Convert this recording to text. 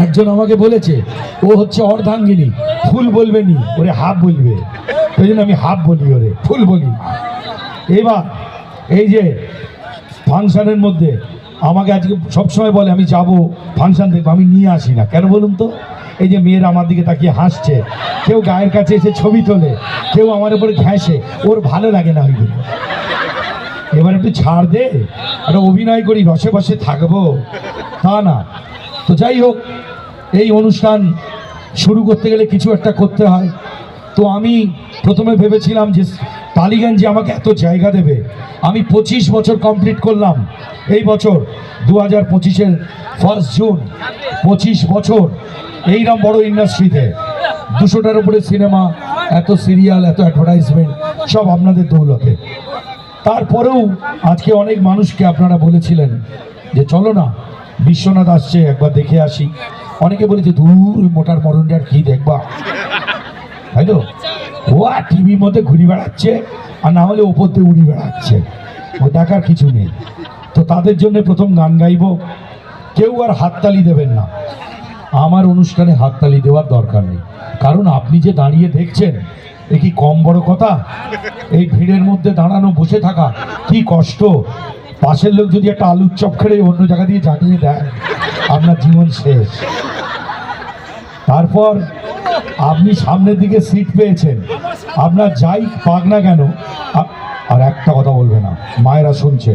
একজন আমাকে বলেছে ও হচ্ছে অর্ধাঙ্গিনী, ফুল বলবে নি, ওরে হাফ বলবে। ওই জন্য আমি হাফ বলি, ওরে ফুল বলি। এবার এই যে ফাংশনের মধ্যে আমাকে আজকে সবসময় বলে আমি যাব ফাংশন দেখবো, আমি নিয়ে আসি না। কেন বলুন তো? এই যে মেয়েরা আমার দিকে তাকিয়ে হাসছে, কেউ গায়ের কাছে এসে ছবি তোলে, কেউ আমার উপরে ঘেঁষে, ওর ভালো লাগে না ওইগুলো। এবার একটু ছাড় দে, একটা অভিনয় করি, রসে বসে থাকবো, তা না। তো যাই হোক, এই অনুষ্ঠান শুরু করতে গেলে কিছু একটা করতে হয়। তো আমি প্রথমে ভেবেছিলাম যে টালিগঞ্জে আমাকে এত জায়গা দেবে। আমি 25 বছর কমপ্লিট করলাম এই বছর 2025-এর 1 জুন। 25 বছর এইরকম বড় ইন্ডাস্ট্রিতে, 200টার উপরে সিনেমা, এত সিরিয়াল, এত অ্যাডভার্টাইজমেন্ট, সব আপনাদের দৌলতে। তারপরেও আজকে অনেক মানুষকে আপনারা বলেছিলেন যে চলো না, বিশ্বনাথ আসছে, একবার দেখে আসি। অনেকে বলেছে দূর মোটার মরণটার কি দেখবা, তাই তো? ও আর টিভির মধ্যে ঘুরে বেড়াচ্ছে, আর না হলে ওপর দিয়ে উড়ি বেড়াচ্ছে, ও দেখার কিছু নেই। তো তাদের জন্য প্রথম গান গাইব। কেউ আর হাততালি দেবেন না, আমার অনুষ্ঠানে হাততালি দেওয়ার দরকার নেই। কারণ আপনি যে দাঁড়িয়ে দেখছেন, এ কি কম বড় কথা? এই ভিড়ের মধ্যে দাঁড়ানো, বসে থাকা কি কষ্ট। পাশের লোক যদি একটা আলুর চপ খেয়ে অন্য জায়গা দিয়ে জানিয়ে দেয়, আপনার জীবন শেষ। তারপর আপনি সামনের দিকে সিট পেয়েছেন, আপনার যাই পাক না কেন, আর একটা কথা বলবে না, মায়েরা শুনছে।